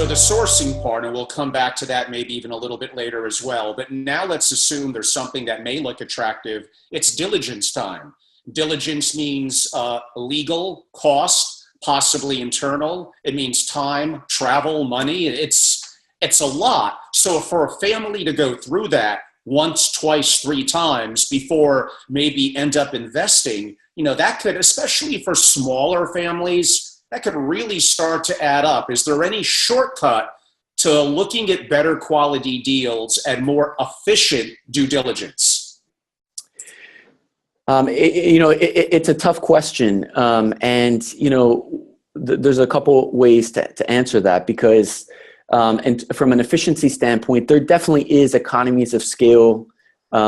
the sourcing part, and we'll come back to that maybe even a little bit later as well. But now let's assume there's something that may look attractive. It's diligence time. Diligence means legal cost, possibly internal. It means time, travel, money. It's a lot. So for a family to go through that once, twice, three times before maybe end up investing, that could, especially for smaller families, that could really start to add up. Is there any shortcut to looking at better quality deals and more efficient due diligence? It's a tough question. There's a couple ways to answer that because, and from an efficiency standpoint, there definitely is economies of scale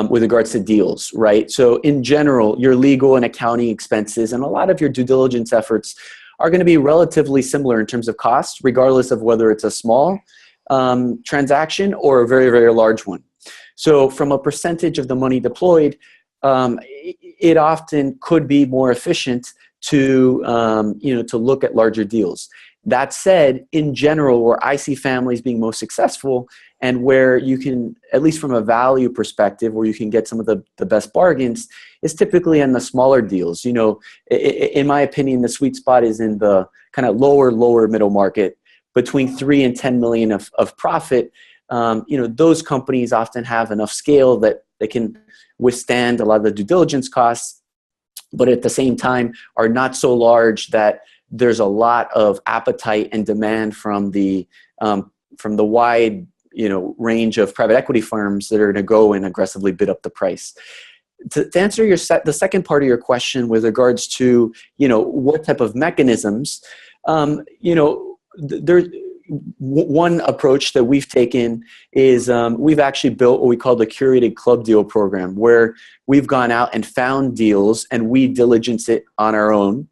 with regards to deals, right? So in general, your legal and accounting expenses and a lot of your due diligence efforts are going to be relatively similar in terms of cost, regardless of whether it's a small transaction or a very, very large one. So from a percentage of the money deployed, it often could be more efficient to look at larger deals. That said, in general, where I see families being most successful and where you can, at least from a value perspective, where you can get some of the best bargains is typically in the smaller deals. In my opinion, the sweet spot is in the kind of lower middle market between 3 and 10 million of profit. Those companies often have enough scale that they can withstand a lot of the due diligence costs, but at the same time are not so large that there's a lot of appetite and demand from the wide range of private equity firms that are going to go and aggressively bid up the price. To answer the second part of your question with regards to what type of mechanisms, there's one approach that we've taken is we've actually built what we call the curated club deal program, where we've gone out and found deals and we diligence it on our own.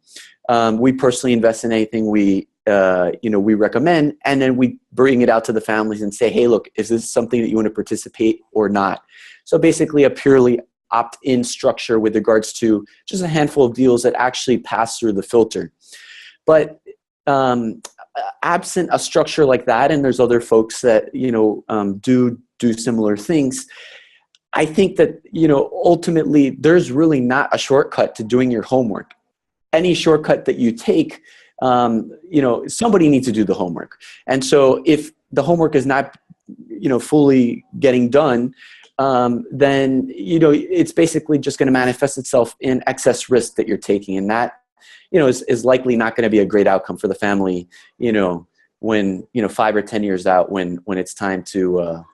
We personally invest in anything we recommend, and then we bring it out to the families and say, hey, look, is this something that you want to participate or not? So basically a purely opt-in structure with regards to just a handful of deals that actually pass through the filter. But absent a structure like that, and there's other folks that do similar things, I think that ultimately there's really not a shortcut to doing your homework. Any shortcut that you take, somebody needs to do the homework. And so if the homework is not fully getting done, then it's basically just going to manifest itself in excess risk that you're taking, and that is likely not going to be a great outcome for the family, when 5 or 10 years out, when it's time to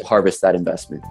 harvest that investment.